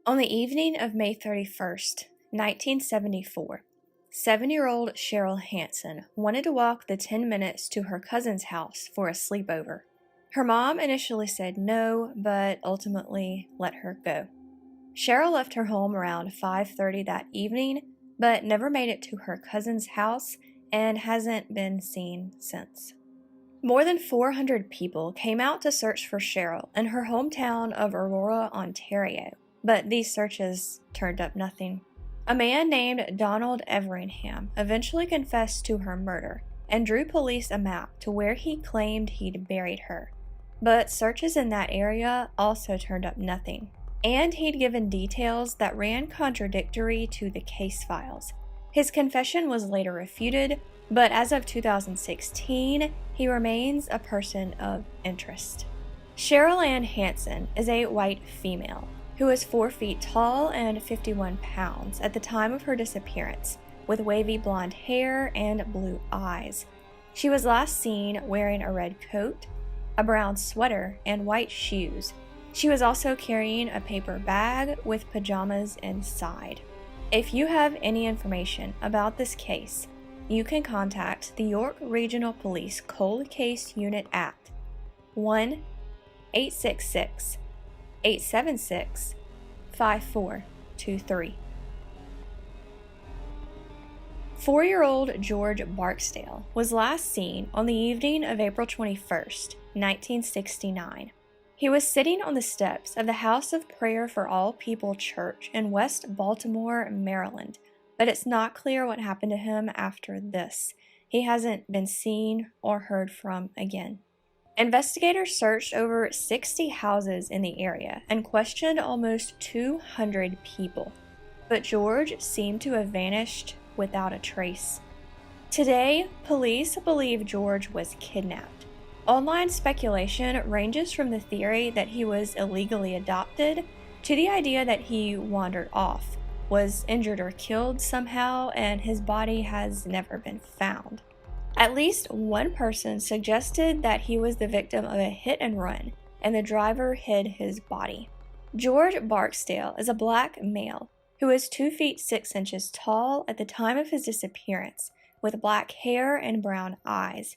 On the evening of May 31st, 1974, 7-year-old Cheryl Hanson wanted to walk the 10 minutes to her cousin's house for a sleepover. Her mom initially said no, but ultimately let her go. Cheryl left her home around 5:30 that evening, but never made it to her cousin's house and hasn't been seen since. More than 400 people came out to search for Cheryl in her hometown of Aurora, Ontario, but these searches turned up nothing. A man named Donald Everingham eventually confessed to her murder and drew police a map to where he claimed he'd buried her. But searches in that area also turned up nothing, and he'd given details that ran contradictory to the case files. His confession was later refuted, but as of 2016, he remains a person of interest. Cheryl Ann Hanson is a white female who is 4 feet tall and 51 pounds at the time of her disappearance, with wavy blonde hair and blue eyes. She was last seen wearing a red coat, a brown sweater, and white shoes. She was also carrying a paper bag with pajamas inside. If you have any information about this case, you can contact the York Regional Police Cold Case Unit at 1-866-876-5423. 4-year-old George Barksdale was last seen on the evening of April 21st, 1969. He was sitting on the steps of the House of Prayer for All People Church in West Baltimore, Maryland, but it's not clear what happened to him after this. He hasn't been seen or heard from again. Investigators searched over 60 houses in the area and questioned almost 200 people, but George seemed to have vanished without a trace. Today, police believe George was kidnapped. Online speculation ranges from the theory that he was illegally adopted to the idea that he wandered off, was injured or killed somehow, and his body has never been found. At least one person suggested that he was the victim of a hit and run, and the driver hid his body. George Barksdale is a black male who is 2 feet 6 inches tall at the time of his disappearance, with black hair and brown eyes.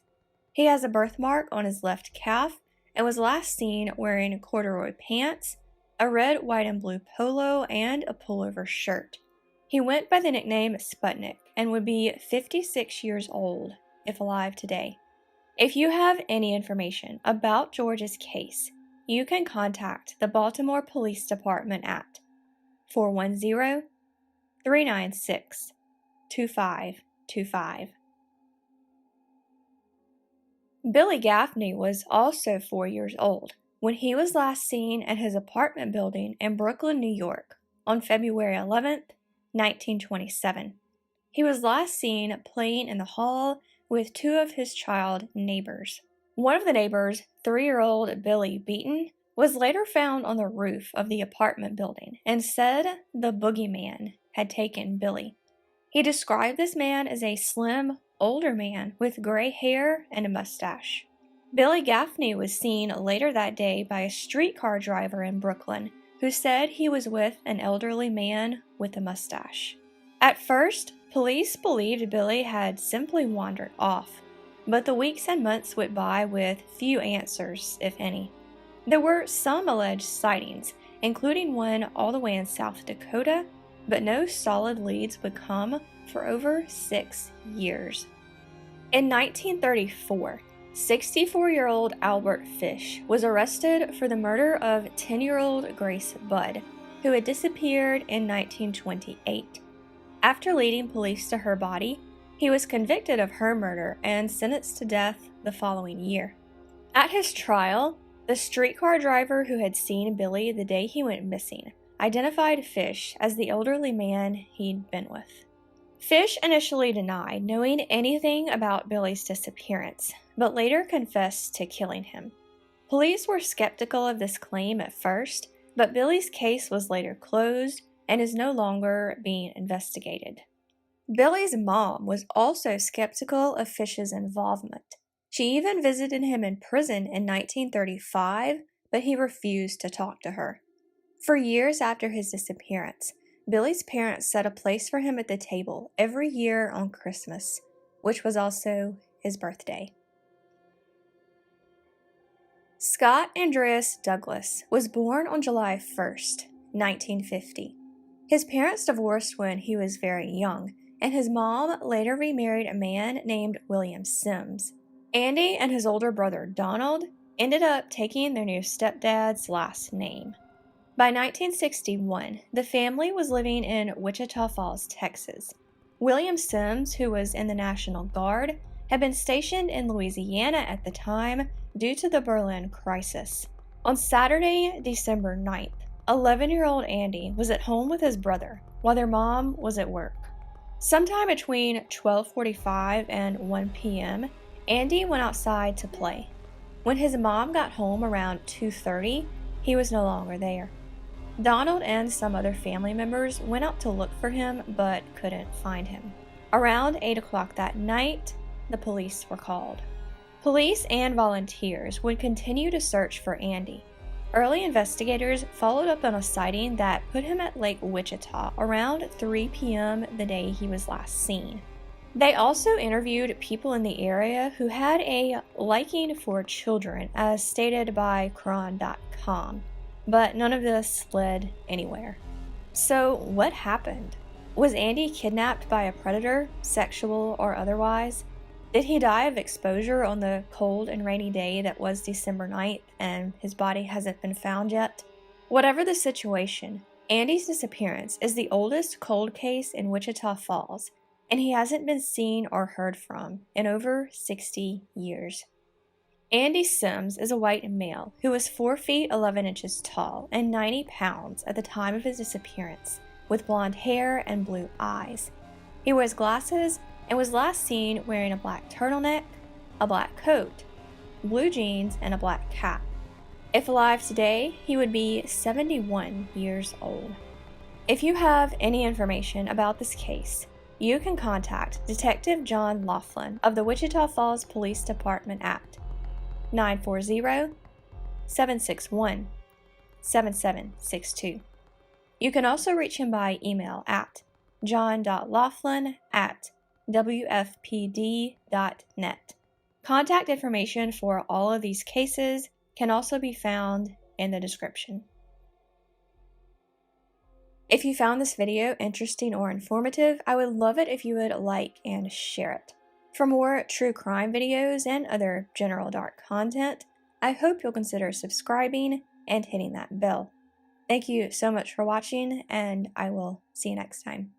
He has a birthmark on his left calf and was last seen wearing corduroy pants, a red, white, and blue polo, and a pullover shirt. He went by the nickname Sputnik and would be 56 years old if alive today. If you have any information about George's case, you can contact the Baltimore Police Department at 410-396-2525. Billy Gaffney was also 4 years old when he was last seen at his apartment building in Brooklyn, New York, on February 11th, 1927. He was last seen playing in the hall with 2 of his child neighbors. One of the neighbors, 3-year-old Billy Beaton, was later found on the roof of the apartment building and said the boogeyman had taken Billy. He described this man as a slim, older man with gray hair and a mustache. Billy Gaffney was seen later that day by a streetcar driver in Brooklyn who said he was with an elderly man with a mustache. At first, police believed Billy had simply wandered off, but the weeks and months went by with few answers, if any. There were some alleged sightings, including one all the way in South Dakota, but no solid leads would come for over 6 years. In 1934, 64-year-old Albert Fish was arrested for the murder of 10-year-old Grace Budd, who had disappeared in 1928. After leading police to her body, he was convicted of her murder and sentenced to death the following year. At his trial, the streetcar driver who had seen Billy the day he went missing identified Fish as the elderly man he'd been with. Fish initially denied knowing anything about Billy's disappearance, but later confessed to killing him. Police were skeptical of this claim at first, but Billy's case was later closed and is no longer being investigated. Billy's mom was also skeptical of Fish's involvement. She even visited him in prison in 1935, but he refused to talk to her. For years after his disappearance, Billy's parents set a place for him at the table every year on Christmas, which was also his birthday. Scott Andreas Douglas was born on July 1st, 1950. His parents divorced when he was very young, and his mom later remarried a man named William Sims. Andy and his older brother Donald ended up taking their new stepdad's last name. By 1961, the family was living in Wichita Falls, Texas. William Sims, who was in the National Guard, had been stationed in Louisiana at the time due to the Berlin crisis. On Saturday, December 9th, 11-year-old Andy was at home with his brother while their mom was at work. Sometime between 12:45 and 1 p.m., Andy went outside to play. When his mom got home around 2:30, he was no longer there. Donald and some other family members went out to look for him but couldn't find him. Around 8 o'clock that night, the police were called. Police and volunteers would continue to search for Andy. Early investigators followed up on a sighting that put him at Lake Wichita around 3 p.m. the day he was last seen. They also interviewed people in the area who had a liking for children, as stated by Quran.com, but none of this led anywhere. So, what happened? Was Andy kidnapped by a predator, sexual or otherwise? Did he die of exposure on the cold and rainy day that was December 9th and his body hasn't been found yet? Whatever the situation, Andy's disappearance is the oldest cold case in Wichita Falls, and he hasn't been seen or heard from in over 60 years. Andy Sims is a white male who was 4 feet 11 inches tall and 90 pounds at the time of his disappearance, with blonde hair and blue eyes. He wears glasses and was last seen wearing a black turtleneck, a black coat, blue jeans, and a black cap. If alive today, he would be 71 years old. If you have any information about this case, you can contact Detective John Laughlin of the Wichita Falls Police Department at 940-761-7762. You can also reach him by email at john.laughlin@wfpd.net. Contact information for all of these cases can also be found in the description. If you found this video interesting or informative, I would love it if you would like and share it. For more true crime videos and other general dark content, I hope you'll consider subscribing and hitting that bell. Thank you so much for watching, and I will see you next time.